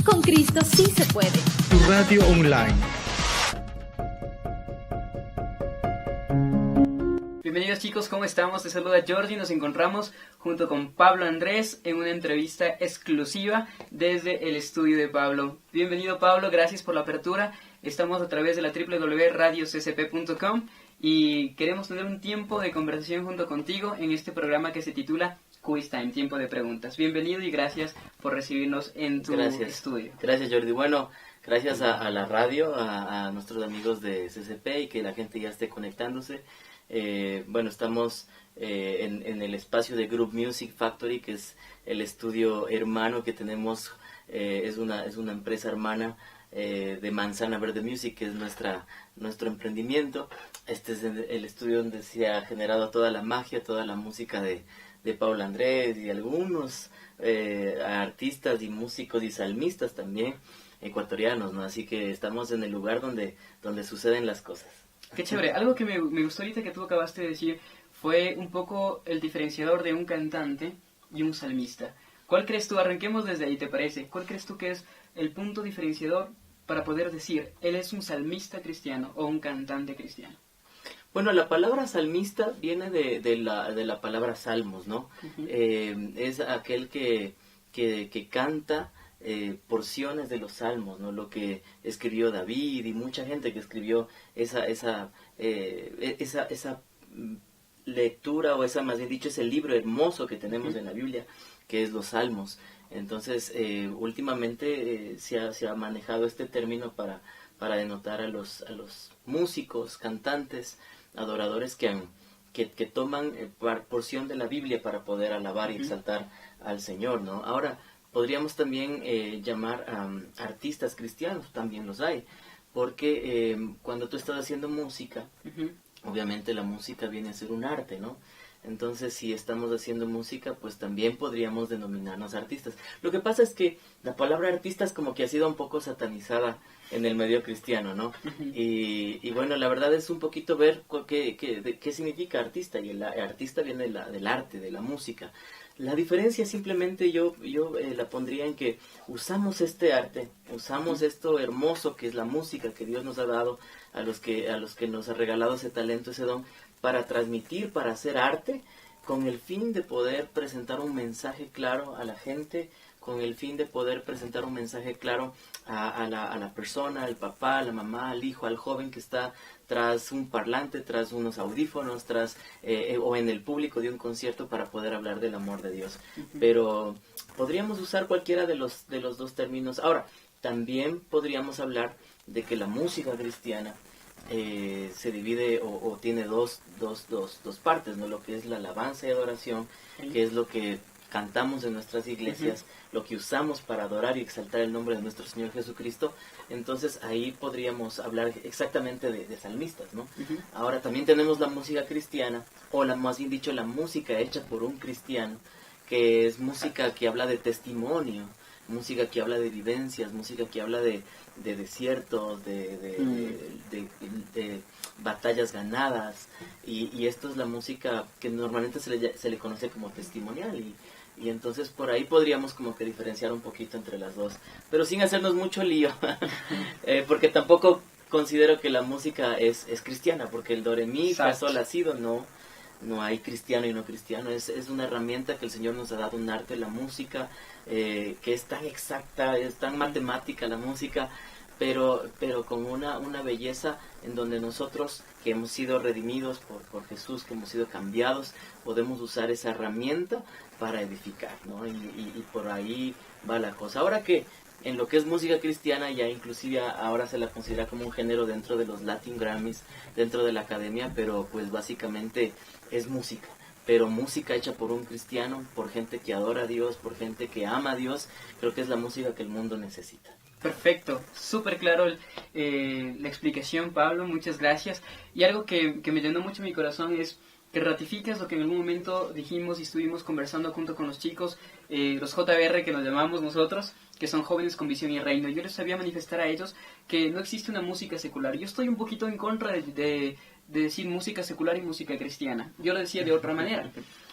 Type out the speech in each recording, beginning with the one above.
Con Cristo sí se puede. Tu radio online. Bienvenidos chicos, ¿cómo estamos? Te saluda Jordi, nos encontramos junto con Pablo Andrés en una entrevista exclusiva desde el estudio de Pablo. Bienvenido Pablo, gracias por la apertura. Estamos a través de la www.radioccp.com y queremos tener un tiempo de conversación junto contigo en este programa que se titula Quiz Time, tiempo de preguntas. Bienvenido y gracias por recibirnos en tu estudio. Gracias Jordi. Bueno, gracias a la radio, a nuestros amigos de CCP y que la gente ya esté conectándose. Bueno, estamos en el espacio de Group Music Factory, que es el estudio hermano que tenemos, es una empresa hermana de Manzana Verde Music, que es nuestro emprendimiento. Este es el estudio donde se ha generado toda la magia, toda la música de Pablo Andrés y algunos artistas y músicos y salmistas también ecuatorianos, ¿no? Así que estamos en el lugar donde suceden las cosas. Qué chévere. Algo que me gustó ahorita que tú acabaste de decir fue un poco el diferenciador de un cantante y un salmista. ¿Cuál crees tú? Arranquemos desde ahí, ¿te parece? ¿Cuál crees tú que es el punto diferenciador para poder decir, él es un salmista cristiano o un cantante cristiano? Bueno, la palabra salmista viene de la palabra salmos, ¿no? Uh-huh. Es aquel que canta porciones de los salmos, ¿no? Lo que escribió David y mucha gente que escribió esa lectura, o esa, más bien dicho, ese libro hermoso que tenemos en la Biblia, que es los salmos. Entonces, últimamente se ha manejado este término para denotar a los músicos, cantantes, adoradores que toman porción de la Biblia para poder alabar y exaltar al Señor, ¿no? Ahora, podríamos también llamar a artistas cristianos, también los hay, porque cuando tú estás haciendo música, obviamente la música viene a ser un arte, ¿no? Entonces, si estamos haciendo música, pues también podríamos denominarnos artistas. Lo que pasa es que la palabra artista es como que ha sido un poco satanizada en el medio cristiano, ¿no? Y bueno, la verdad es un poquito ver qué significa artista, y el artista viene del arte, de la música. La diferencia simplemente yo la pondría en que usamos este arte, usamos esto hermoso que es la música que Dios nos ha dado a los que nos ha regalado ese talento, ese don, para transmitir, para hacer arte, con el fin de poder presentar un mensaje claro a la gente, con el fin de poder presentar un mensaje claro a la persona, al papá, a la mamá, al hijo, al joven que está tras un parlante, tras unos audífonos, o en el público de un concierto, para poder hablar del amor de Dios. Pero podríamos usar cualquiera de los dos términos. Ahora, también podríamos hablar de que la música cristiana se divide o tiene dos partes, ¿no? Lo que es la alabanza y adoración, que es lo que cantamos en nuestras iglesias, lo que usamos para adorar y exaltar el nombre de nuestro Señor Jesucristo. Entonces ahí podríamos hablar exactamente de salmistas, ¿no? Ahora también tenemos la música cristiana, o más bien dicho, la música hecha por un cristiano, que es música que habla de testimonio, música que habla de vivencias, música que habla de desiertos, de batallas ganadas, y esto es la música que normalmente se le conoce como testimonial, y entonces por ahí podríamos como que diferenciar un poquito entre las dos, pero sin hacernos mucho lío, porque tampoco considero que la música es cristiana, porque el do, re, mi, fa, sol, la, si, do, no hay cristiano y no cristiano. Es una herramienta que el Señor nos ha dado, un arte, la música, que es tan exacta, es tan matemática la música, pero con una belleza en donde nosotros, que hemos sido redimidos por Jesús, que hemos sido cambiados, podemos usar esa herramienta para edificar, ¿no? Y por ahí va la cosa. Ahora que en lo que es música cristiana, ya inclusive ahora se la considera como un género dentro de los Latin Grammys, dentro de la academia, pero pues básicamente es música, pero música hecha por un cristiano, por gente que adora a Dios, por gente que ama a Dios. Creo que es la música que el mundo necesita. Perfecto, súper claro la explicación, Pablo, muchas gracias. Y algo que me llenó mucho mi corazón es que ratificas lo que en algún momento dijimos y estuvimos conversando junto con los chicos, los JBR que nos llamamos nosotros, que son jóvenes con visión y reino. Yo les sabía manifestar a ellos que no existe una música secular. Yo estoy un poquito en contra de decir música secular y música cristiana. Yo lo decía de otra manera.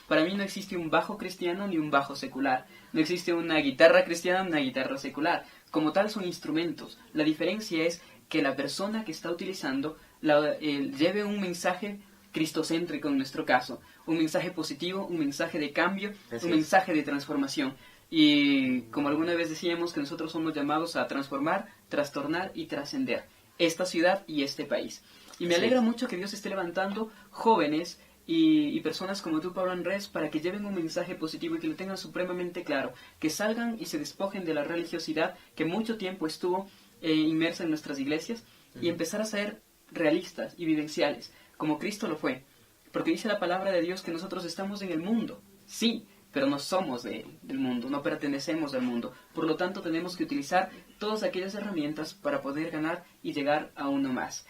Para mí no existe un bajo cristiano ni un bajo secular. No existe una guitarra cristiana ni una guitarra secular. Como tal son instrumentos. La diferencia es que la persona que está utilizando lleve un mensaje cristocéntrico en nuestro caso. Un mensaje positivo, un mensaje de cambio, un mensaje de transformación. Y como alguna vez decíamos que nosotros somos llamados a transformar, trastornar y trascender esta ciudad y este país. Y me alegra mucho que Dios esté levantando jóvenes y personas como tú, Pablo Andrés, para que lleven un mensaje positivo y que lo tengan supremamente claro, que salgan y se despojen de la religiosidad que mucho tiempo estuvo inmersa en nuestras iglesias y empezar a ser realistas y vivenciales, como Cristo lo fue. Porque dice la palabra de Dios que nosotros estamos en el mundo, sí, pero no somos del mundo, no pertenecemos al mundo. Por lo tanto, tenemos que utilizar todas aquellas herramientas para poder ganar y llegar a uno más.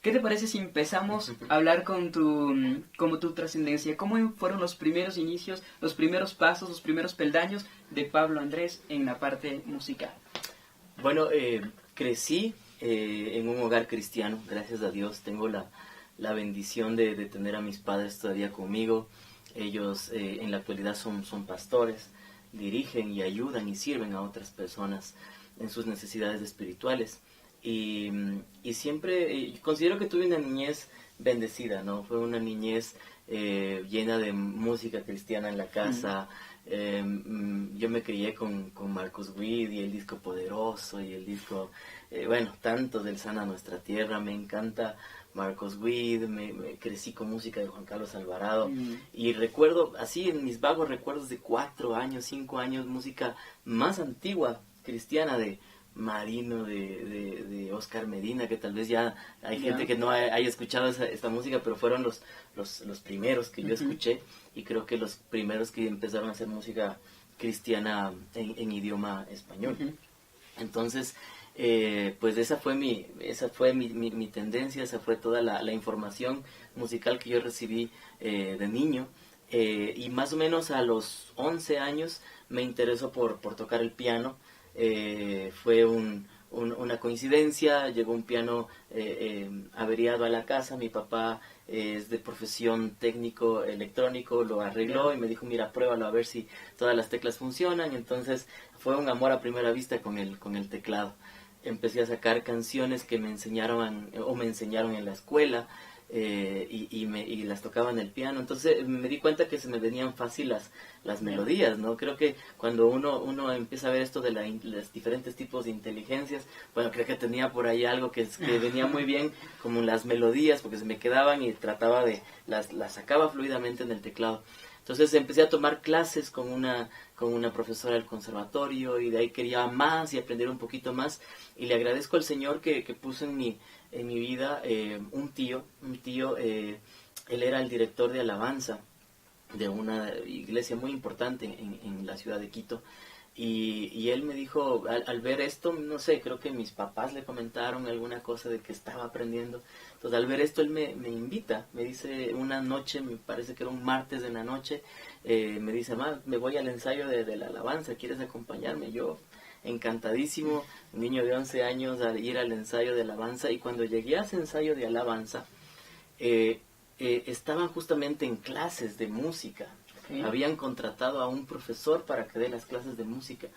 ¿Qué te parece si empezamos a hablar con tu trascendencia? ¿Cómo fueron los primeros inicios, los primeros pasos, los primeros peldaños de Pablo Andrés en la parte musical? Bueno, crecí en un hogar cristiano, gracias a Dios. Tengo la bendición de tener a mis padres todavía conmigo. Ellos en la actualidad son pastores, dirigen y ayudan y sirven a otras personas en sus necesidades espirituales. Y siempre considero que tuve una niñez bendecida, ¿no? Fue una niñez llena de música cristiana en la casa. Yo me crié con Marcos Witt y el disco Poderoso y el disco, tanto del Sana Nuestra Tierra. Me encanta Marcos Witt, me crecí con música de Juan Carlos Alvarado. Y recuerdo, así en mis vagos recuerdos de 4 años, 5 años, música más antigua cristiana de Marino, de Oscar Medina, que tal vez ya hay gente que no haya escuchado esta música, pero fueron los primeros que yo escuché, y creo que los primeros que empezaron a hacer música cristiana en idioma español. Entonces, pues esa fue mi tendencia, esa fue toda la información musical que yo recibí de niño. Y más o menos a los 11 años me interesó por tocar el piano. Fue una coincidencia, llegó un piano averiado a la casa. Mi papá es de profesión técnico electrónico, lo arregló y me dijo, mira, pruébalo a ver si todas las teclas funcionan. Entonces fue un amor a primera vista con el teclado. Empecé a sacar canciones que me enseñaron en la escuela. Y las tocaba en el piano. Entonces me di cuenta que se me venían fácil las melodías, ¿no? Creo que cuando uno empieza a ver esto de los diferentes tipos de inteligencias, bueno, creo que tenía por ahí algo que venía muy bien, como las melodías, porque se me quedaban y trataba las sacaba fluidamente en el teclado. Entonces empecé a tomar clases con una profesora del conservatorio, y de ahí quería más y aprender un poquito más, y le agradezco al Señor que puso en mi vida un tío, él era el director de alabanza de una iglesia muy importante en la ciudad de Quito, y él me dijo, al ver esto, no sé, creo que mis papás le comentaron alguna cosa de que estaba aprendiendo. Entonces al ver esto él me invita, me dice una noche, me parece que era un martes de la noche, me dice, me voy al ensayo de la alabanza, ¿quieres acompañarme? Yo encantadísimo, un niño de 11 años, a ir al ensayo de alabanza. Y cuando llegué a ese ensayo de alabanza, estaban justamente en clases de música. Habían contratado a un profesor para que dé las clases de música,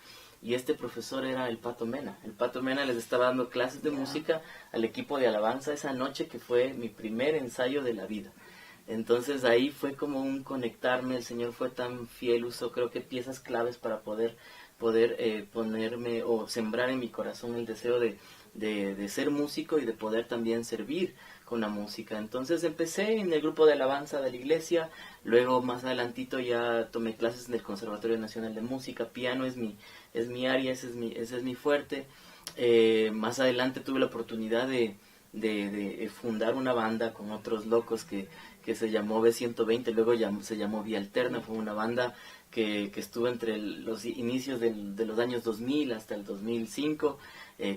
y este profesor era el Pato Mena. El Pato Mena les estaba dando clases de música al equipo de alabanza esa noche, que fue mi primer ensayo de la vida. Entonces ahí fue como un conectarme. El Señor fue tan fiel, usó creo que piezas claves para poder ponerme o sembrar en mi corazón el deseo de ser músico y de poder también servir con la música. Entonces empecé en el grupo de alabanza de la iglesia, luego más adelantito ya tomé clases en el Conservatorio Nacional de Música. Piano es mi área, ese es mi fuerte. Más adelante tuve la oportunidad de fundar una banda con otros locos que se llamó B120, luego se llamó Vía Alterna. Fue una banda que estuvo entre los inicios de los años 2000 hasta el 2005.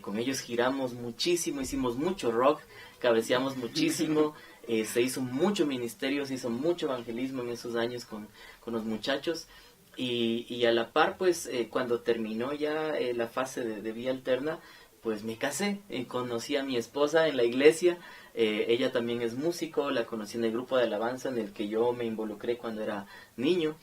Con ellos giramos muchísimo, hicimos mucho rock, cabeceamos muchísimo, se hizo mucho ministerio, se hizo mucho evangelismo en esos años con los muchachos. Y a la par, pues, cuando terminó ya la fase de Vía Alterna, pues me casé y conocí a mi esposa en la iglesia. Ella también es músico, la conocí en el grupo de alabanza en el que yo me involucré cuando era niño.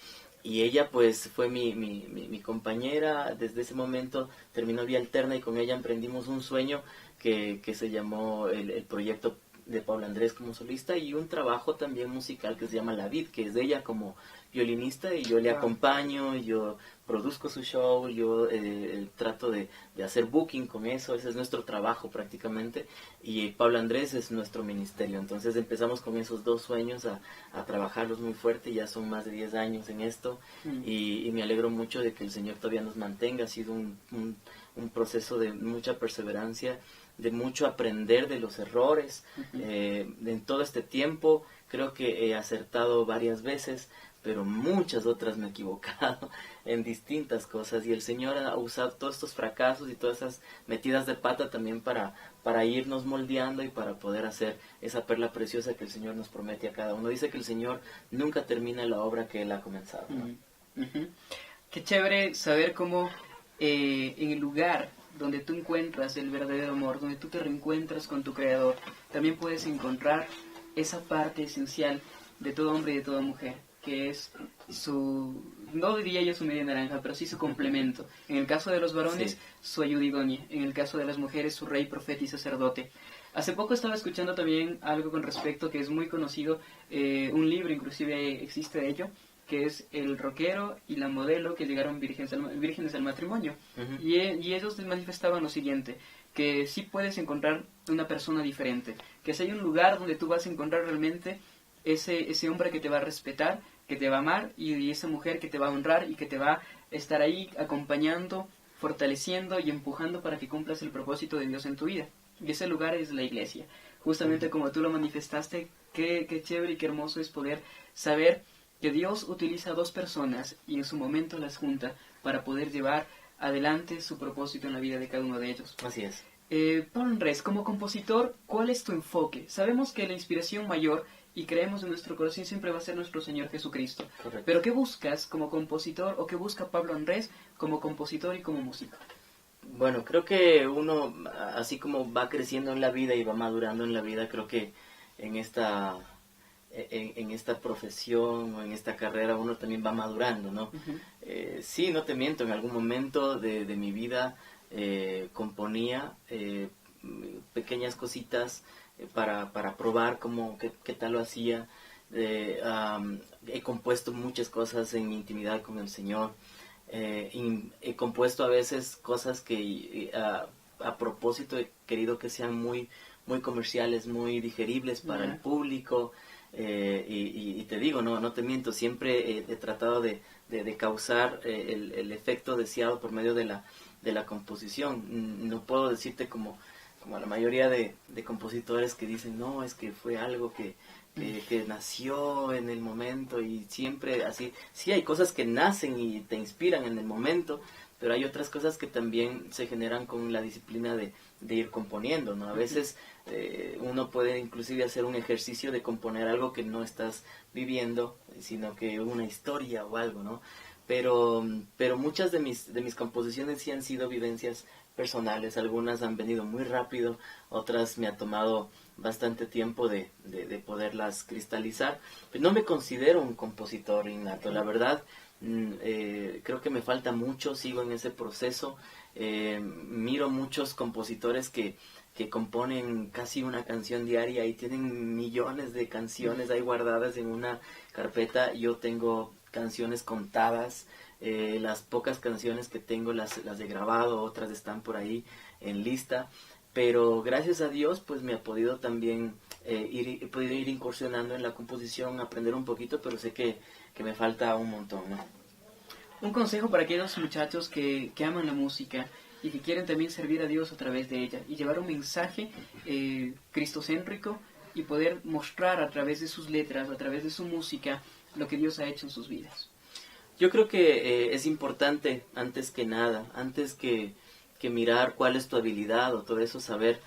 Y ella pues fue mi compañera. Desde ese momento terminó Vía Alterna y con ella emprendimos un sueño que se llamó el proyecto de Pablo Andrés como solista, y un trabajo también musical que se llama La Vid, que es de ella como violinista, y yo le acompaño, yo produzco su show, yo trato de hacer booking con eso. Ese es nuestro trabajo prácticamente, y Pablo Andrés es nuestro ministerio. Entonces empezamos con esos dos sueños a trabajarlos muy fuerte. Ya son más de 10 años en esto, y me alegro mucho de que el Señor todavía nos mantenga. Ha sido un proceso de mucha perseverancia, de mucho aprender de los errores. En todo este tiempo creo que he acertado varias veces, pero muchas otras me he equivocado en distintas cosas, y el Señor ha usado todos estos fracasos y todas esas metidas de pata también para irnos moldeando y para poder hacer esa perla preciosa que el Señor nos promete a cada uno. Dice que el Señor nunca termina la obra que Él ha comenzado, ¿no? Qué chévere saber cómo en el lugar donde tú encuentras el verdadero amor, donde tú te reencuentras con tu Creador, también puedes encontrar esa parte esencial de todo hombre y de toda mujer, que es su, no diría yo su media naranja, pero sí su complemento. En el caso de los varones, sí, su ayuda idónea; en el caso de las mujeres, su rey, profeta y sacerdote. Hace poco estaba escuchando también algo con respecto que es muy conocido, un libro inclusive existe de ello, que es el rockero y la modelo que llegaron vírgenes al matrimonio. Y ellos manifestaban lo siguiente, que sí puedes encontrar una persona diferente, que si hay un lugar donde tú vas a encontrar realmente ese hombre que te va a respetar, que te va a amar, y esa mujer que te va a honrar y que te va a estar ahí acompañando, fortaleciendo y empujando para que cumplas el propósito de Dios en tu vida. Y ese lugar es la iglesia. Justamente como tú lo manifestaste, qué chévere y qué hermoso es poder saber que Dios utiliza a dos personas y en su momento las junta para poder llevar adelante su propósito en la vida de cada uno de ellos. Así es. Pablo Andrés, como compositor, ¿cuál es tu enfoque? Sabemos que la inspiración mayor, y creemos en nuestro corazón, siempre va a ser nuestro Señor Jesucristo. Correcto. Pero ¿qué buscas como compositor, o qué busca Pablo Andrés como compositor y como músico? Bueno, creo que uno, así como va creciendo en la vida y va madurando en la vida, creo que en esta profesión o en esta carrera uno también va madurando, ¿no? Sí, no te miento, en algún momento de mi vida componía pequeñas cositas para probar qué tal lo hacía. He compuesto muchas cosas en mi intimidad con el Señor. He compuesto a veces cosas que a propósito he querido que sean muy, muy comerciales, muy digeribles para el público. Y te digo, no te miento, siempre he tratado de causar el efecto deseado por medio de la composición. No puedo decirte como la mayoría de compositores que dicen, no, es que fue algo que nació en el momento, y siempre así. Sí, hay cosas que nacen y te inspiran en el momento, pero hay otras cosas que también se generan con la disciplina de ir componiendo, ¿no? A veces uno puede inclusive hacer un ejercicio de componer algo que no estás viviendo, sino que una historia o algo, ¿no? Pero muchas de mis composiciones sí han sido vivencias personales. Algunas han venido muy rápido, otras me ha tomado bastante tiempo de poderlas cristalizar. Pero no me considero un compositor innato, la verdad. Creo que me falta mucho, sigo en ese proceso. Miro muchos compositores que componen casi una canción diaria y tienen millones de canciones ahí guardadas en una carpeta. Yo tengo canciones contadas. Las pocas canciones que tengo las he grabado, otras están por ahí en lista, pero gracias a Dios pues me ha podido también he podido ir incursionando en la composición, aprender un poquito, pero sé que me falta un montón, ¿no? Un consejo para aquellos muchachos que aman la música y que quieren también servir a Dios a través de ella y llevar un mensaje cristocéntrico y poder mostrar a través de sus letras, a través de su música, lo que Dios ha hecho en sus vidas. Yo creo que es importante, antes que nada, antes que mirar cuál es tu habilidad o todo eso, saber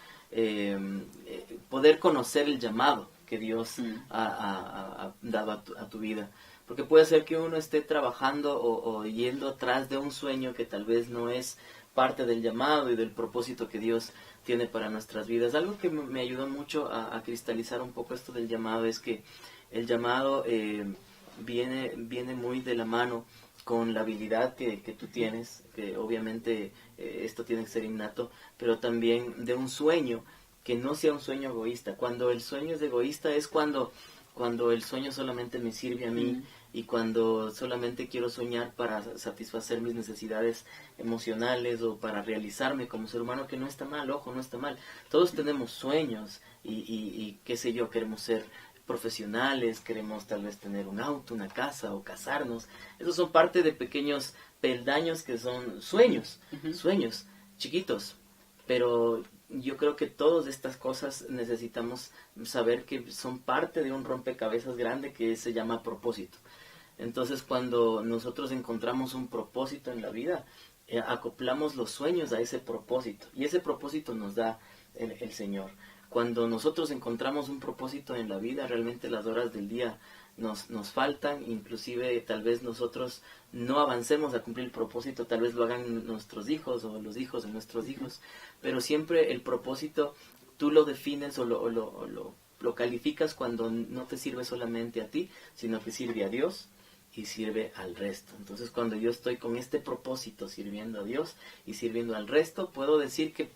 poder conocer el llamado que Dios ha dado a tu vida. Porque puede ser que uno esté trabajando o yendo atrás de un sueño que tal vez no es parte del llamado y del propósito que Dios tiene para nuestras vidas. Algo que me ayudó mucho a cristalizar un poco esto del llamado es que el llamado viene muy de la mano con la habilidad que tú tienes, que obviamente esto tiene que ser innato, pero también de un sueño, que no sea un sueño egoísta. Cuando el sueño es egoísta es cuando el sueño solamente me sirve a mí y cuando solamente quiero soñar para satisfacer mis necesidades emocionales o para realizarme como ser humano, que no está mal, ojo, no está mal. Todos tenemos sueños y qué sé yo, queremos ser profesionales, queremos tal vez tener un auto, una casa o casarnos. Esos son parte de pequeños peldaños que son sueños, sueños chiquitos, pero yo creo que todas estas cosas necesitamos saber que son parte de un rompecabezas grande que se llama propósito. Entonces, cuando nosotros encontramos un propósito en la vida, acoplamos los sueños a ese propósito, y ese propósito nos da el Señor. Cuando nosotros encontramos un propósito en la vida, realmente las horas del día nos faltan, inclusive tal vez nosotros no avancemos a cumplir el propósito, tal vez lo hagan nuestros hijos o los hijos de nuestros hijos, pero siempre el propósito tú lo defines o lo calificas cuando no te sirve solamente a ti, sino que sirve a Dios y sirve al resto. Entonces, cuando yo estoy con este propósito sirviendo a Dios y sirviendo al resto, puedo decir que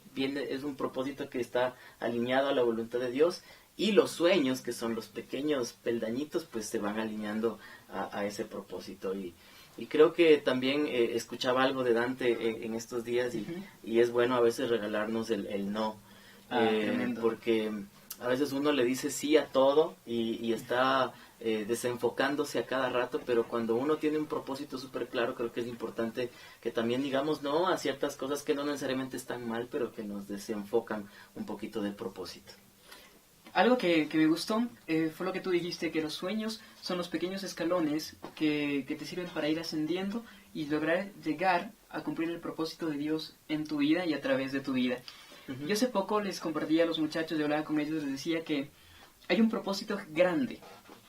es un propósito que está alineado a la voluntad de Dios, y los sueños, que son los pequeños peldañitos, pues se van alineando a ese propósito. Y creo que también escuchaba algo de Dante en estos días, y es bueno a veces regalarnos el no, porque a veces uno le dice sí a todo y está desenfocándose a cada rato, pero cuando uno tiene un propósito súper claro, creo que es importante que también digamos no a ciertas cosas que no necesariamente están mal, pero que nos desenfocan un poquito del propósito. Algo que me gustó fue lo que tú dijiste, que los sueños son los pequeños escalones que te sirven para ir ascendiendo y lograr llegar a cumplir el propósito de Dios en tu vida y a través de tu vida. Yo hace poco les compartía a los muchachos, yo hablaba con ellos, les decía que hay un propósito grande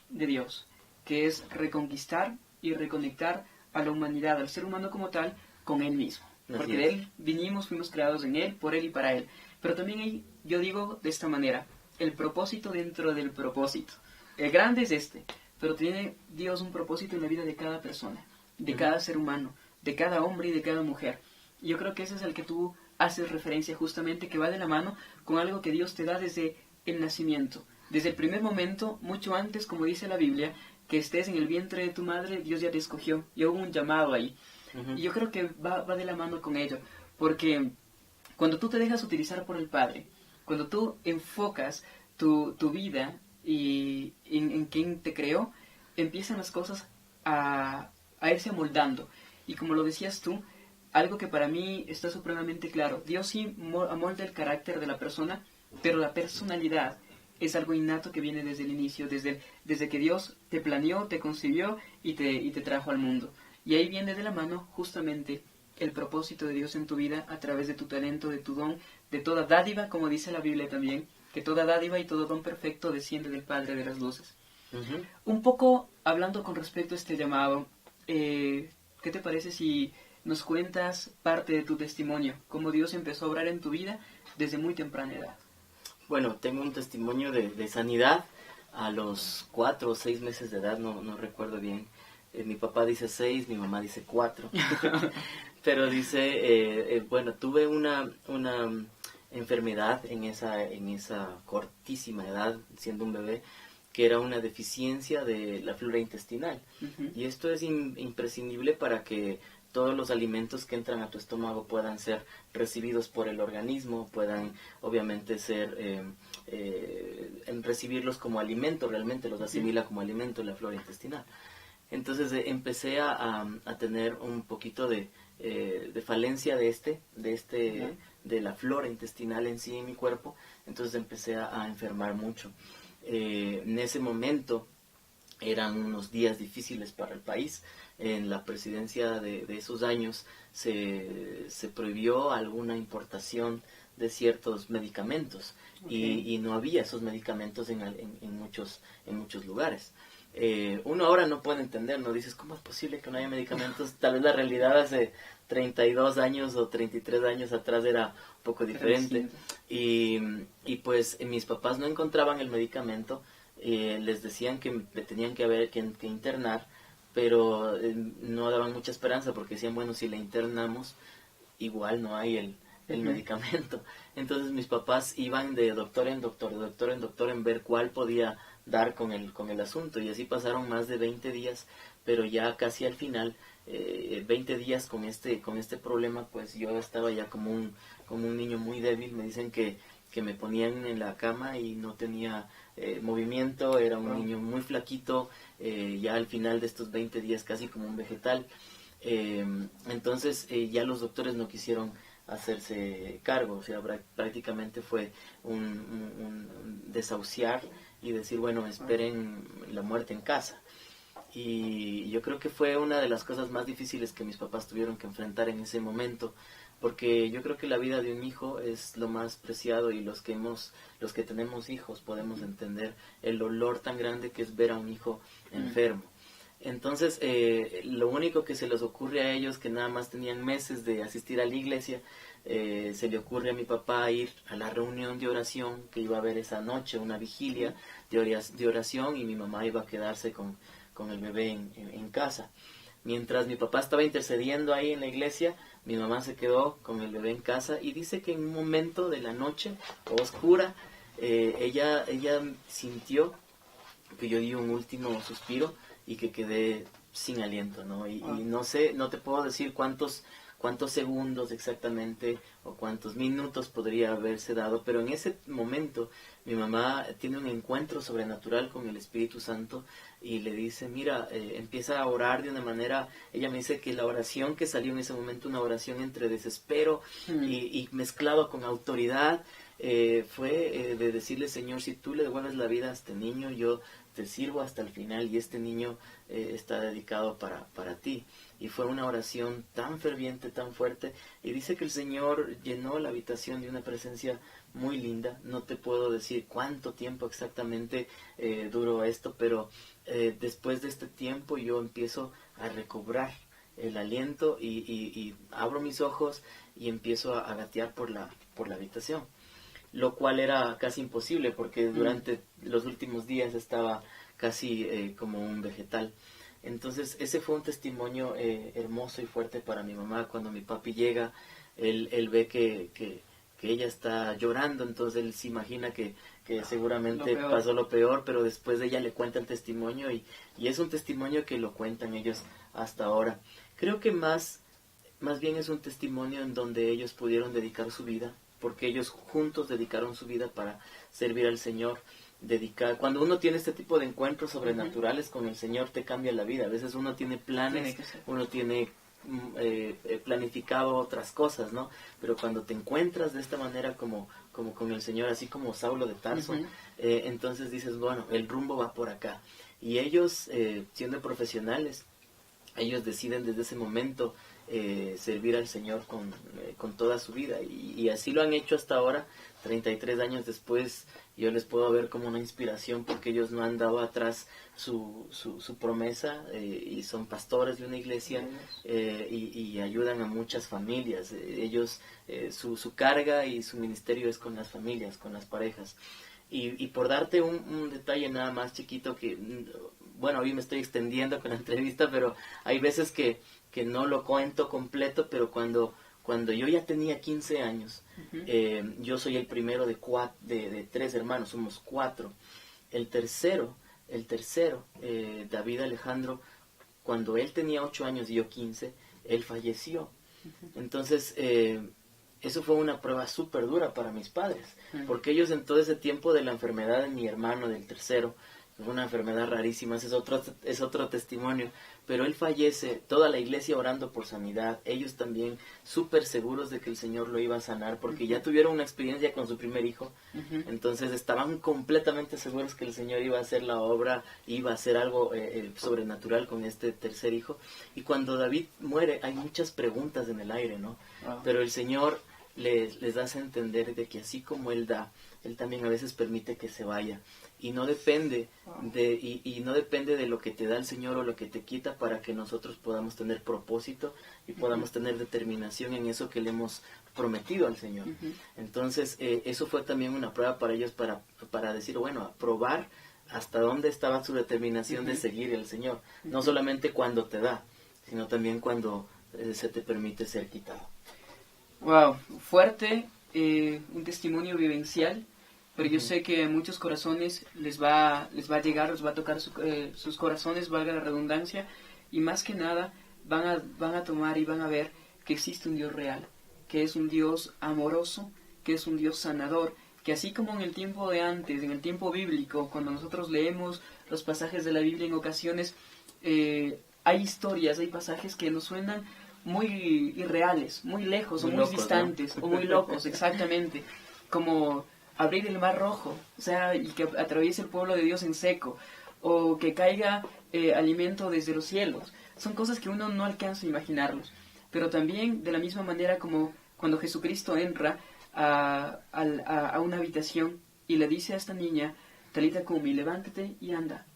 de Dios, que es reconquistar y reconectar a la humanidad, al ser humano como tal, con Él mismo. Porque de Él vinimos, fuimos creados en Él, por Él y para Él. Pero también hay, yo digo de esta manera, el propósito dentro del propósito. El grande es este, pero tiene Dios un propósito en la vida de cada persona, de cada ser humano, de cada hombre y de cada mujer. Y yo creo que ese es el que tú haces referencia justamente, que va de la mano con algo que Dios te da desde el nacimiento. Desde el primer momento, mucho antes, como dice la Biblia, que estés en el vientre de tu madre, Dios ya te escogió, y hubo un llamado ahí. Y yo creo que va de la mano con ello, porque cuando tú te dejas utilizar por el Padre, cuando tú enfocas tu vida y en quien te creó, empiezan las cosas a irse amoldando. Y como lo decías tú, algo que para mí está supremamente claro, Dios sí amolda el carácter de la persona, pero la personalidad es algo innato que viene desde el inicio, desde que Dios te planeó, te concibió y te trajo al mundo. Y ahí viene de la mano justamente el propósito de Dios en tu vida a través de tu talento, de tu don, de toda dádiva, como dice la Biblia también, que toda dádiva y todo don perfecto desciende del Padre de las luces. Un poco hablando con respecto a este llamado, ¿qué te parece si nos cuentas parte de tu testimonio, cómo Dios empezó a obrar en tu vida desde muy temprana edad? Bueno, tengo un testimonio de sanidad a los 4 o 6 meses de edad, no recuerdo bien. Mi papá dice 6, mi mamá dice 4. Pero dice, bueno, tuve una enfermedad en esa cortísima edad, siendo un bebé, que era una deficiencia de la flora intestinal. Y esto es imprescindible para que todos los alimentos que entran a tu estómago puedan ser recibidos por el organismo, puedan obviamente recibirlos como alimento, realmente los asimila como alimento la flora intestinal. Entonces empecé a tener un poquito de falencia de la flora intestinal en sí en mi cuerpo. Entonces empecé a enfermar mucho. En ese momento eran unos días difíciles para el país. En la presidencia de esos años se prohibió alguna importación de ciertos medicamentos, y no había esos medicamentos en muchos lugares. Uno ahora no puede entender, no dices, ¿cómo es posible que no haya medicamentos? Tal vez la realidad hace 32 años o 33 años atrás era un poco diferente. Y pues mis papás no encontraban el medicamento, les decían que me tenían que internar, pero no daban mucha esperanza porque decían, bueno, si le internamos, igual no hay el medicamento. Entonces mis papás iban de doctor en doctor, de doctor en doctor, en ver cuál podía dar con el asunto, y así pasaron más de 20 días, pero ya casi al final, 20 días con este problema, pues yo estaba ya como un niño muy débil. Me dicen que me ponían en la cama y no tenía movimiento, era un niño muy flaquito, ya al final de estos 20 días casi como un vegetal. Entonces ya los doctores no quisieron hacerse cargo, o sea, prácticamente fue un desahuciar y decir, bueno, esperen la muerte en casa. Y yo creo que fue una de las cosas más difíciles que mis papás tuvieron que enfrentar en ese momento, porque yo creo que la vida de un hijo es lo más preciado, y los que tenemos hijos podemos entender el dolor tan grande que es ver a un hijo enfermo. Entonces, lo único que se les ocurre a ellos, que nada más tenían meses de asistir a la iglesia, se le ocurre a mi papá ir a la reunión de oración que iba a haber esa noche, una vigilia de oración, y mi mamá iba a quedarse con el bebé en casa. Mientras mi papá estaba intercediendo ahí en la iglesia, mi mamá se quedó con el bebé en casa, y dice que en un momento de la noche oscura, ella sintió que yo di un último suspiro y que quedé sin aliento, ¿no? Y no sé, no te puedo decir cuántos segundos exactamente o cuántos minutos podría haberse dado, pero en ese momento mi mamá tiene un encuentro sobrenatural con el Espíritu Santo y le dice, mira, empieza a orar de una manera. Ella me dice que la oración que salió en ese momento, una oración entre desespero y mezclado con autoridad, fue de decirle, Señor, si tú le devuelves la vida a este niño, yo te sirvo hasta el final, y este niño está dedicado para ti. Y fue una oración tan ferviente, tan fuerte, y dice que el Señor llenó la habitación de una presencia muy linda. No te puedo decir cuánto tiempo exactamente duró esto, pero después de este tiempo yo empiezo a recobrar el aliento y abro mis ojos y empiezo a gatear por la habitación, lo cual era casi imposible porque durante los últimos días estaba casi como un vegetal. Entonces ese fue un testimonio hermoso y fuerte para mi mamá. Cuando mi papi llega, él ve que ella está llorando, entonces él se imagina que seguramente pasó lo peor, pero después ella le cuenta el testimonio y es un testimonio que lo cuentan ellos hasta ahora. Creo que más bien es un testimonio en donde ellos pudieron dedicar su vida, porque ellos juntos dedicaron su vida para servir al Señor. Cuando uno tiene este tipo de encuentros sobrenaturales con el Señor, te cambia la vida. A veces uno tiene planes, uno tiene planificado otras cosas, ¿no? Pero cuando te encuentras de esta manera como con el Señor, así como Saulo de Tarso, entonces dices, bueno, el rumbo va por acá. Y ellos, siendo profesionales, ellos deciden desde ese momento servir al Señor con toda su vida, y así lo han hecho hasta ahora. 33 años después yo les puedo ver como una inspiración, porque ellos no han dado atrás su promesa, y son pastores de una iglesia, y ayudan a muchas familias. Ellos, su carga y su ministerio es con las familias, con las parejas. Y por darte un detalle nada más chiquito, que bueno, hoy me estoy extendiendo con la entrevista, pero hay veces que no lo cuento completo, pero cuando yo ya tenía 15 años, yo soy el primero de 3 hermanos, somos 4. El tercero, David Alejandro, cuando él tenía 8 años y yo 15, él falleció. Entonces, eso fue una prueba súper dura para mis padres, porque ellos en todo ese tiempo de la enfermedad de mi hermano, del tercero, fue una enfermedad rarísima, es otro testimonio, pero él fallece, toda la iglesia orando por sanidad, ellos también súper seguros de que el Señor lo iba a sanar, porque ya tuvieron una experiencia con su primer hijo, entonces estaban completamente seguros que el Señor iba a hacer la obra, iba a hacer algo sobrenatural con este tercer hijo. Y cuando David muere hay muchas preguntas en el aire, ¿no? Pero el Señor les das a entender de que así como Él da, Él también a veces permite que se vaya. Y no depende y no depende de lo que te da el Señor o lo que te quita, para que nosotros podamos tener propósito y podamos tener determinación en eso que le hemos prometido al Señor. Entonces, eso fue también una prueba para ellos, para decir, bueno, a probar hasta dónde estaba su determinación de seguir al Señor. No solamente cuando te da, sino también cuando se te permite ser quitado. Wow, fuerte, un testimonio vivencial, pero yo sé que a muchos corazones les va a llegar, les va a tocar sus corazones, valga la redundancia, y más que nada van a tomar y van a ver que existe un Dios real, que es un Dios amoroso, que es un Dios sanador, que así como en el tiempo de antes, en el tiempo bíblico, cuando nosotros leemos los pasajes de la Biblia en ocasiones, hay historias, hay pasajes que nos suenan muy irreales, muy lejos, muy o muy locos, distantes, ¿no? O muy locos, exactamente, como abrir el mar rojo, o sea, y que atraviese el pueblo de Dios en seco, o que caiga alimento desde los cielos. Son cosas que uno no alcanza a imaginarlos, pero también de la misma manera como cuando Jesucristo entra a una habitación y le dice a esta niña, Talita Kumi, levántate y anda,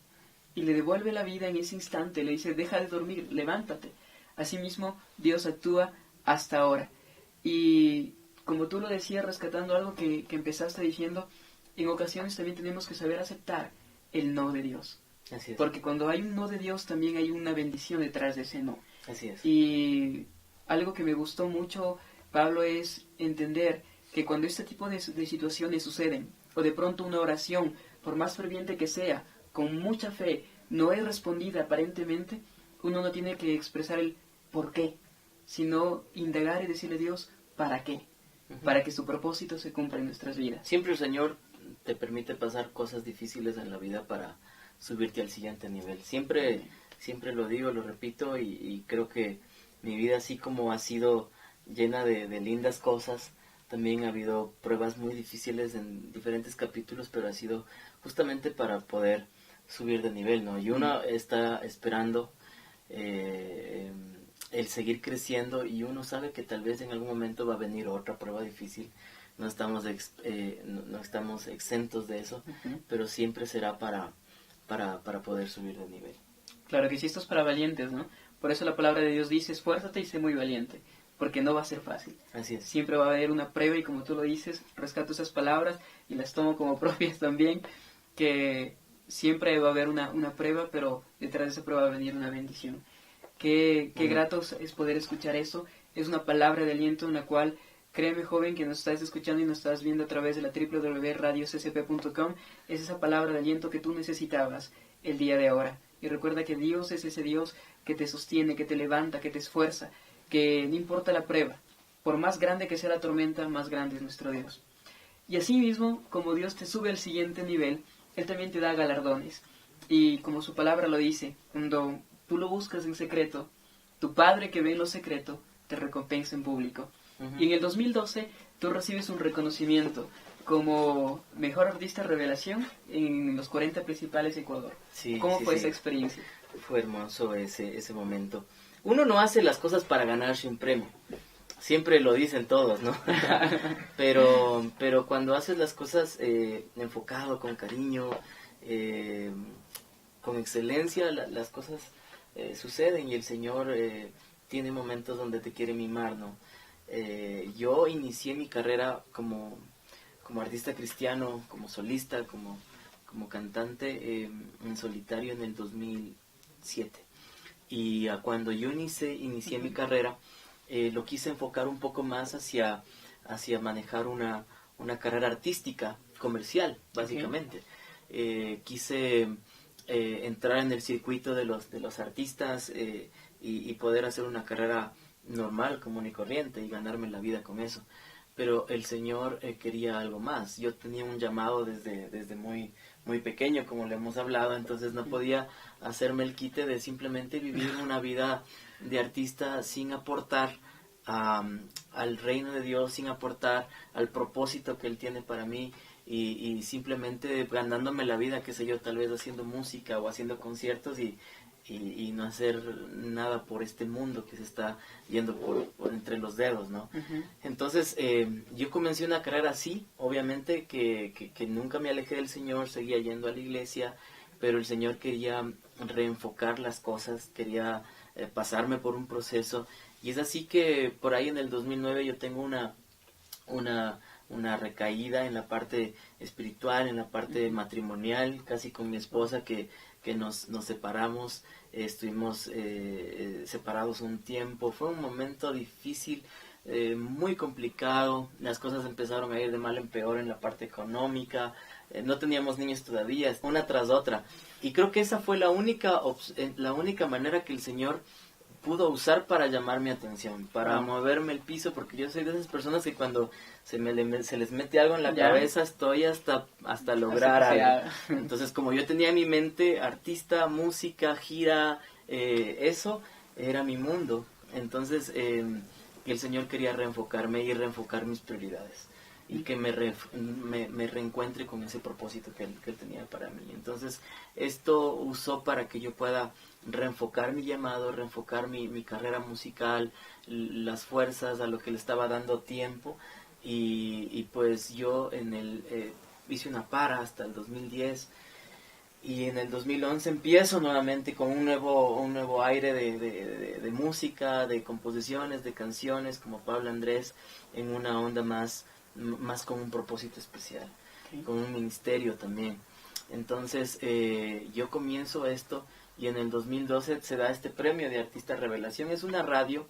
y le devuelve la vida en ese instante, le dice, deja de dormir, levántate. Asimismo, Dios actúa hasta ahora. Y como tú lo decías, rescatando algo que empezaste diciendo, en ocasiones también tenemos que saber aceptar el no de Dios. Así es. Porque cuando hay un no de Dios, también hay una bendición detrás de ese no. Así es. Y algo que me gustó mucho, Pablo, es entender que cuando este tipo de situaciones suceden, o de pronto una oración, por más ferviente que sea, con mucha fe, no es respondida aparentemente, uno no tiene que expresar el por qué, sino indagar y decirle a Dios, ¿para qué? Para que su propósito se cumpla en nuestras vidas. Siempre el Señor te permite pasar cosas difíciles en la vida para subirte al siguiente nivel. Siempre lo digo, lo repito, y creo que mi vida, así como ha sido llena de lindas cosas, también ha habido pruebas muy difíciles en diferentes capítulos, pero ha sido justamente para poder subir de nivel, ¿no? Y uno está esperando el seguir creciendo, y uno sabe que tal vez en algún momento va a venir otra prueba difícil. No estamos exentos de eso, pero siempre será para poder subir de nivel. Claro que sí, esto es para valientes, ¿no? Por eso la palabra de Dios dice, esfuérzate y sé muy valiente, porque no va a ser fácil. Así es. Siempre va a haber una prueba, y como tú lo dices, rescato esas palabras y las tomo como propias también, que siempre va a haber una prueba, pero detrás de esa prueba va a venir una bendición. Qué grato es poder escuchar eso. Es una palabra de aliento en la cual, créeme, joven, que nos estás escuchando y nos estás viendo a través de la www.radioccp.com, es esa palabra de aliento que tú necesitabas el día de ahora. Y recuerda que Dios es ese Dios que te sostiene, que te levanta, que te esfuerza, que no importa la prueba, por más grande que sea la tormenta, más grande es nuestro Dios. Y así mismo, como Dios te sube al siguiente nivel, Él también te da galardones. Y como su palabra lo dice, cuando tú lo buscas en secreto, tu Padre que ve en lo secreto te recompensa en público. Y en el 2012 tú recibes un reconocimiento como Mejor Artista Revelación en los 40 principales de Ecuador. ¿Cómo fue esa experiencia? Fue hermoso ese momento. Uno no hace las cosas para ganarse un premio. Siempre lo dicen todos, ¿no? pero cuando haces las cosas enfocado, con cariño, con excelencia, las cosas suceden, y el Señor tiene momentos donde te quiere mimar, ¿no? Yo inicié mi carrera como artista cristiano, como solista, como cantante en solitario en el 2007. Y cuando yo inicié mi carrera, lo quise enfocar un poco más hacia manejar una carrera artística, comercial, básicamente. Quise entrar en el circuito de los artistas y poder hacer una carrera normal, común y corriente, y ganarme la vida con eso. Pero el Señor quería algo más. Yo tenía un llamado desde muy pequeño, como le hemos hablado, entonces no podía hacerme el quite de simplemente vivir una vida de artista sin aportar al reino de Dios, sin aportar al propósito que Él tiene para mí, y simplemente ganándome la vida, qué sé yo, tal vez haciendo música o haciendo conciertos, y y no hacer nada por este mundo que se está yendo por entre los dedos, ¿no? Ujú. Entonces, yo comencé una carrera así, obviamente, que nunca me alejé del Señor, seguía yendo a la iglesia, pero el Señor quería reenfocar las cosas, quería pasarme por un proceso, y es así que por ahí en el 2009 yo tengo una recaída en la parte espiritual, en la parte matrimonial, casi con mi esposa que nos separamos, estuvimos separados un tiempo, fue un momento difícil, muy complicado, las cosas empezaron a ir de mal en peor en la parte económica, no teníamos niños todavía, una tras otra, y creo que esa fue la única manera que el Señor pudo usar para llamar mi atención, para moverme el piso, porque yo soy de esas personas que cuando se les mete algo en la cabeza estoy hasta lograr algo. Entonces, como yo tenía en mi mente artista, música, gira, eso era mi mundo. Entonces, el Señor quería reenfocarme y reenfocar mis prioridades y que me reencuentre con ese propósito que él tenía para mí. Entonces, esto usó para que yo pueda reenfocar mi llamado, reenfocar mi carrera musical, las fuerzas a lo que le estaba dando tiempo, y pues yo hice una para hasta el 2010, y en el 2011 empiezo nuevamente con un nuevo aire de música, de composiciones, de canciones, como Pablo Andrés, en una onda más con un propósito especial, con un ministerio también. Entonces yo comienzo esto, y en el 2012 se da este premio de Artista Revelación. Es una radio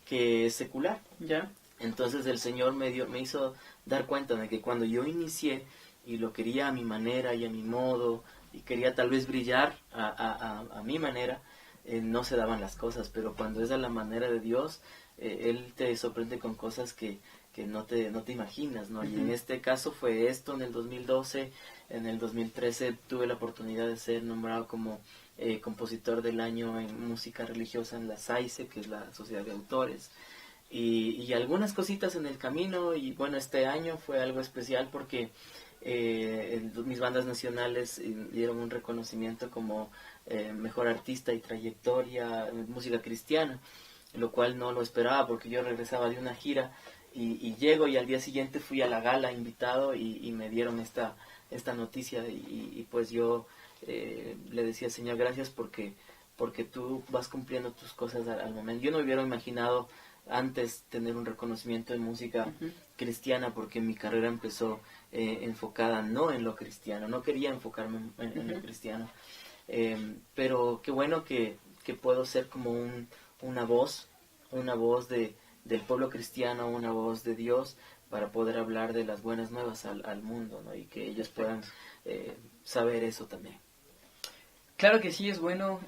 que es secular. ¿Ya? Entonces el Señor me hizo dar cuenta de que cuando yo inicié y lo quería a mi manera y a mi modo, y quería tal vez brillar a mi manera, no se daban las cosas, pero cuando es a la manera de Dios, Él te sorprende con cosas que no te imaginas, ¿no? Y en este caso fue esto en el 2012, en el 2013 tuve la oportunidad de ser nombrado como compositor del año en música religiosa en la SAICE, que es la Sociedad de Autores, y algunas cositas en el camino. Y bueno, este año fue algo especial porque mis bandas nacionales dieron un reconocimiento como mejor artista y trayectoria en música cristiana, lo cual no lo esperaba porque yo regresaba de una gira y llego, y al día siguiente fui a la gala invitado y me dieron esta noticia, y pues yo le decía: Señor, gracias porque tú vas cumpliendo tus cosas al momento. Yo no hubiera imaginado antes tener un reconocimiento en música cristiana, porque mi carrera empezó enfocada no en lo cristiano, no quería enfocarme en lo cristiano, pero qué bueno que puedo ser como una voz del pueblo cristiano, una voz de Dios, para poder hablar de las buenas nuevas al mundo, ¿no? Y que ellos puedan saber eso también. Claro que sí, es bueno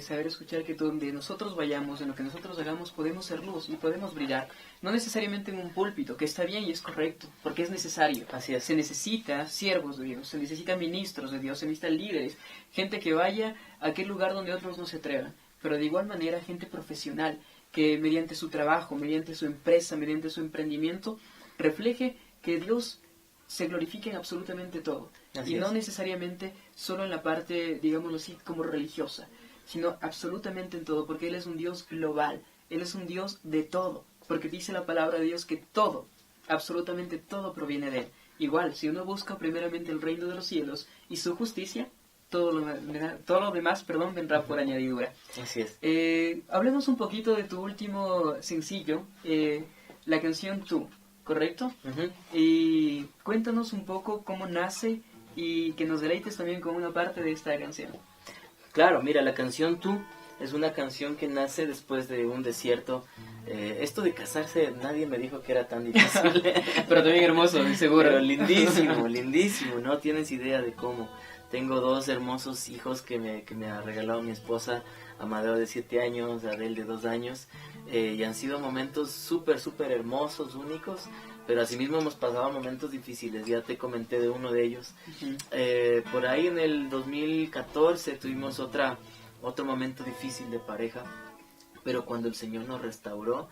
saber escuchar que donde nosotros vayamos, en lo que nosotros hagamos, podemos ser luz y podemos brillar. No necesariamente en un púlpito, que está bien y es correcto, porque es necesario. Así es. Se necesita siervos de Dios, se necesitan ministros de Dios, se necesitan líderes, gente que vaya a aquel lugar donde otros no se atrevan. Pero de igual manera, gente profesional, que mediante su trabajo, mediante su empresa, mediante su emprendimiento, refleje que Dios se glorifique en absolutamente todo. Así y no es. necesariamente solo en la parte, digámoslo así, como religiosa, sino absolutamente en todo, porque Él es un Dios global, Él es un Dios de todo, porque dice la palabra de Dios que todo, absolutamente todo proviene de Él. Igual, si uno busca primeramente el reino de los cielos y su justicia, todo lo demás vendrá por añadidura. Así es. Hablemos un poquito de tu último sencillo, la canción Tú, ¿correcto? Y cuéntanos un poco cómo nace y que nos deleites también con una parte de esta canción. Claro, mira, la canción Tú es una canción que nace después de un desierto. Esto de casarse, nadie me dijo que era tan difícil. Pero también hermoso, estoy seguro. Pero lindísimo, lindísimo, no tienes idea de cómo. Tengo 2 hermosos hijos que me ha regalado mi esposa, Amadeo de 7 años, Adel de 2 años, y han sido momentos súper hermosos, únicos, pero asimismo hemos pasado momentos difíciles. Ya te comenté de uno de ellos. Por ahí en el 2014 tuvimos otro momento difícil de pareja, pero cuando el Señor nos restauró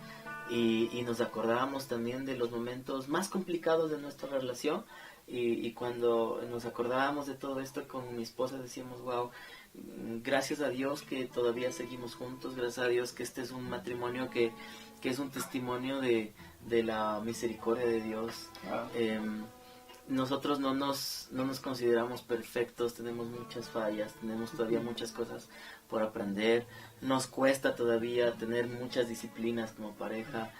y nos acordábamos también de los momentos más complicados de nuestra relación, y cuando nos acordábamos de todo esto con mi esposa decíamos: wow, gracias a Dios que todavía seguimos juntos, gracias a Dios que este es un matrimonio que es un testimonio de la misericordia de Dios. Nosotros no nos consideramos perfectos, tenemos muchas fallas, tenemos todavía muchas cosas por aprender, nos cuesta todavía tener muchas disciplinas como pareja,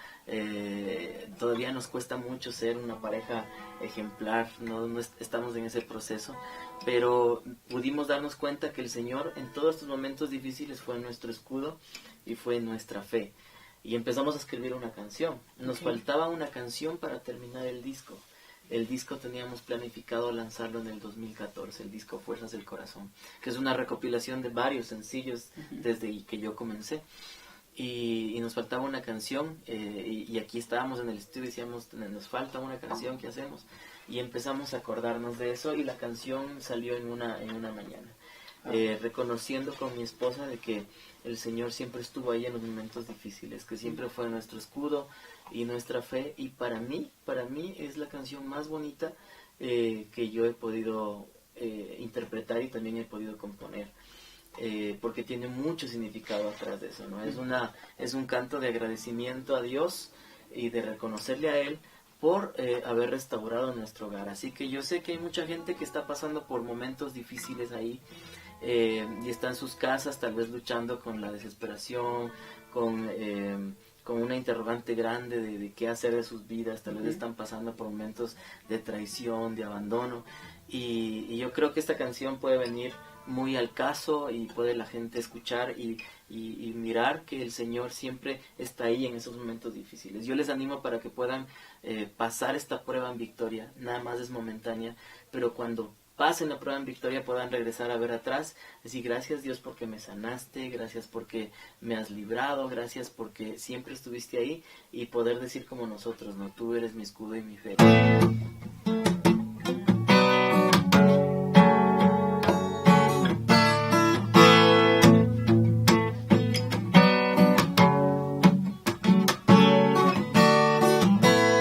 todavía nos cuesta mucho ser una pareja ejemplar, no estamos en ese proceso, pero pudimos darnos cuenta que el Señor en todos estos momentos difíciles fue nuestro escudo y fue nuestra fe. Y empezamos a escribir una canción, nos faltaba una canción para terminar el disco. El disco teníamos planificado lanzarlo en el 2014, el disco Fuerzas del Corazón, que es una recopilación de varios sencillos desde que yo comencé. Y nos faltaba una canción, y aquí estábamos en el estudio y decíamos, nos falta una canción, ¿qué hacemos? Y empezamos a acordarnos de eso y la canción salió en una mañana. Reconociendo con mi esposa de que el Señor siempre estuvo ahí en los momentos difíciles, que siempre fue nuestro escudo y nuestra fe, y para mí es la canción más bonita que yo he podido interpretar y también he podido componer, porque tiene mucho significado atrás de eso, ¿no? Es un canto de agradecimiento a Dios y de reconocerle a Él por haber restaurado nuestro hogar. Así que yo sé que hay mucha gente que está pasando por momentos difíciles ahí, y está en sus casas tal vez luchando con la desesperación, con una interrogante grande de qué hacer de sus vidas, tal vez están pasando por momentos de traición, de abandono, y yo creo que esta canción puede venir muy al caso y puede la gente escuchar y mirar que el Señor siempre está ahí en esos momentos difíciles. Yo les animo para que puedan pasar esta prueba en victoria, nada más es momentánea, pero cuando pasen la prueba en victoria puedan regresar a ver atrás, decir gracias Dios porque me sanaste, gracias porque me has librado, gracias porque siempre estuviste ahí, y poder decir como nosotros, no, tú eres mi escudo y mi fe.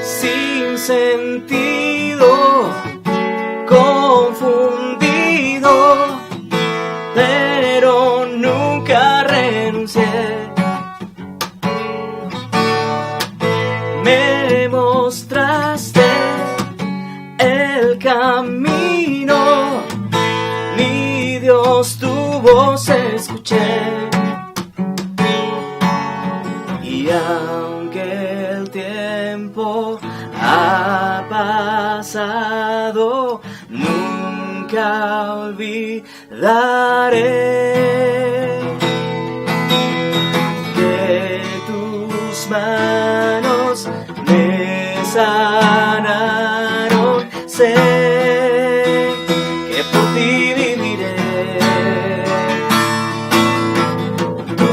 Sin sentido, confundido, pero nunca renuncié. Me mostraste el camino, mi Dios, tu voz escuché. Y aunque el tiempo ha pasado, nunca olvidaré que tus manos me sanaron. Sé que por ti viviré. Tú,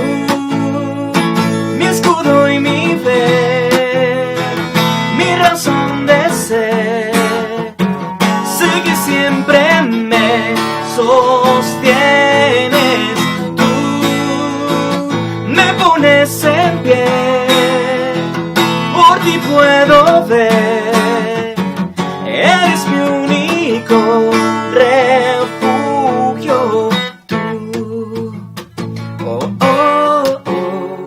mi escudo y mi fe, mi razón de ser, sé que siempre me sostienes. Tú me pones en pie, por ti puedo ver, eres mi único refugio. Tú, oh, oh, oh.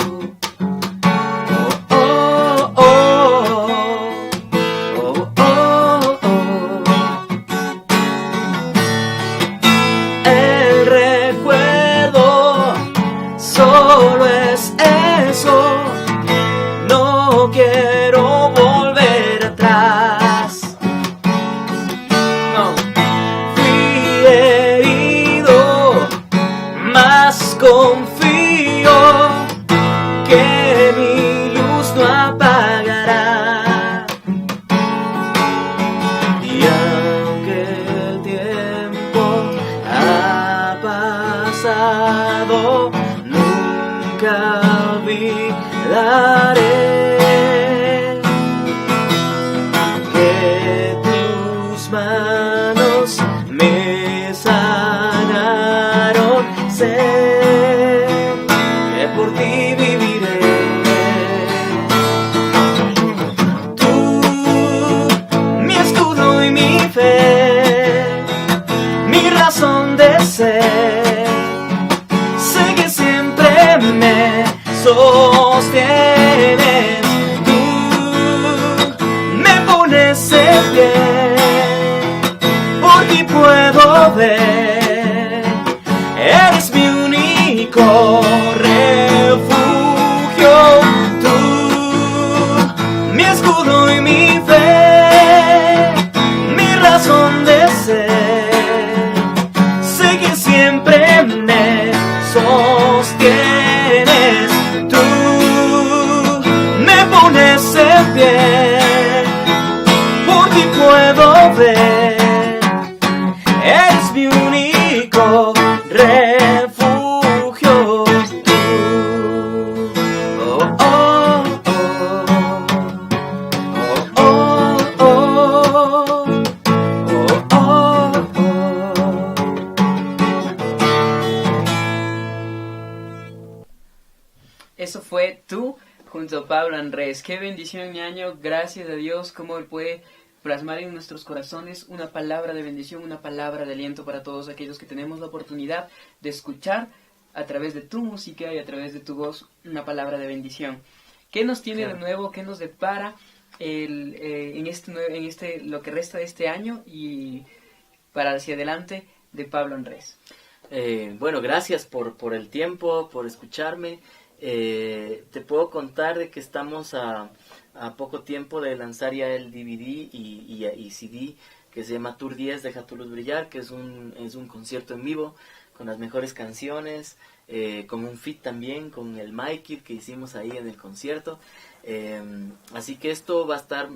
El recuerdo solo es eso, no quiero volver atrás. No, fui herido, mas confío que mi luz no apagará. Y aunque el tiempo ha pasado, nunca olvidaré que tus manos me sanaron. Sé que por ti viviré. Tú, mi escudo y mi fe, mi razón de ser, amanece bien, por ti puedo ver, eres mi único refugio, tú, mi escudo y mi fe, mi razón de ser, sé que siempre me sostienes, tú me pones en pie, por ti puedo ver, eres mi único refugio, tú. Oh, oh, oh, oh, oh, oh, oh, oh, oh. Eso fue Tú junto a Pablo Andrés. Qué bendición, ñaño. Gracias a Dios, cómo Él puede plasmar en nuestros corazones una palabra de bendición, una palabra de aliento para todos aquellos que tenemos la oportunidad de escuchar a través de tu música y a través de tu voz una palabra de bendición. ¿Qué nos tiene de nuevo? ¿Qué nos depara en lo que resta de este año y para hacia adelante de Pablo Andrés? Bueno, gracias por el tiempo, por escucharme. Te puedo contar de que estamos a poco tiempo de lanzar ya el DVD y CD que se llama Tour 10 Deja tu luz brillar, que es un concierto en vivo con las mejores canciones, con un feat también con el Mikey que hicimos ahí en el concierto. Así que esto va a estar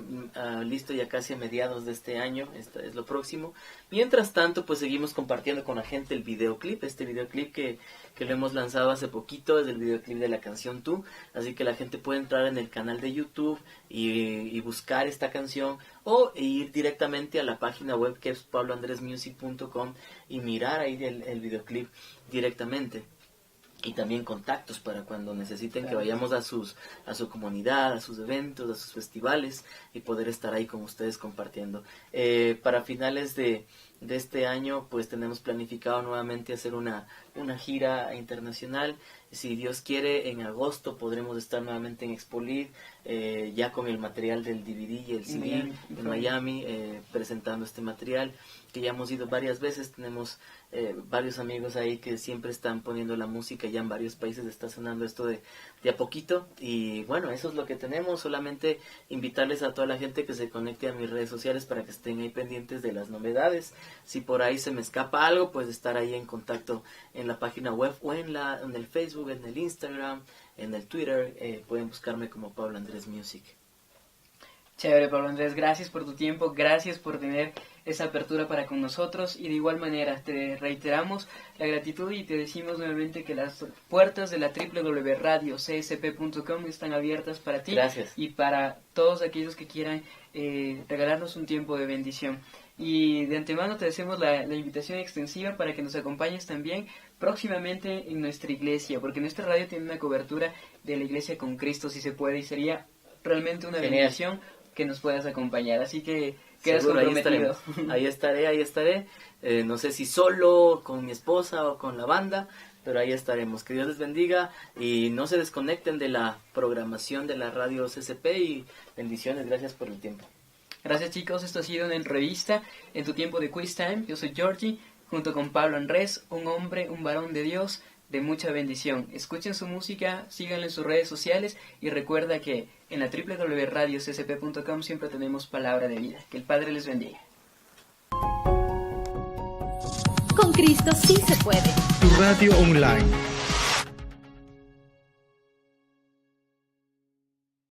listo ya casi a mediados de este año, esto es lo próximo. Mientras tanto, pues seguimos compartiendo con la gente el videoclip, este videoclip que lo hemos lanzado hace poquito, es el videoclip de la canción Tú, así que la gente puede entrar en el canal de YouTube y buscar esta canción o ir directamente a la página web que es pabloandresmusic.com y mirar ahí el videoclip directamente. Y también contactos para cuando necesiten que vayamos a su comunidad, a sus eventos, a sus festivales y poder estar ahí con ustedes compartiendo. Para finales de este año pues tenemos planificado nuevamente hacer una gira internacional. Si Dios quiere, en agosto podremos estar nuevamente en Expolit, ya con el material del DVD y el CD en Miami, presentando este material que ya hemos ido varias veces. Tenemos varios amigos ahí que siempre están poniendo la música, ya en varios países está sonando esto de a poquito. Y bueno, eso es lo que tenemos. Solamente invitarles a toda la gente que se conecte a mis redes sociales para que estén ahí pendientes de las novedades. Si por ahí se me escapa algo, pues estar ahí en contacto en la página web o en el Facebook, en el Instagram, en el Twitter. Pueden buscarme como Pablo Andrés Music. Chévere, Pablo Andrés, gracias por tu tiempo, gracias por tener esa apertura para con nosotros y de igual manera te reiteramos la gratitud y te decimos nuevamente que las puertas de la www.radiocsp.com están abiertas para ti. Gracias. Y para todos aquellos que quieran regalarnos un tiempo de bendición. Y de antemano te hacemos la invitación extensiva para que nos acompañes también próximamente en nuestra iglesia, porque nuestra radio tiene una cobertura de la iglesia con Cristo, si se puede, y sería realmente una bendición que nos puedas acompañar, así que quedas seguro, comprometido. Ahí estaré, no sé si solo, con mi esposa o con la banda, pero ahí estaremos. Que Dios les bendiga y no se desconecten de la programación de la radio CCP y bendiciones, gracias por el tiempo. Gracias chicos, esto ha sido una entrevista en tu tiempo de Quiz Time. Yo soy Georgie, junto con Pablo Andrés, un hombre, un varón de Dios de mucha bendición. Escuchen su música, síganlo en sus redes sociales y recuerda que en la www.radiocsp.com siempre tenemos palabra de vida. Que el Padre les bendiga. Con Cristo sí se puede. Tu radio online.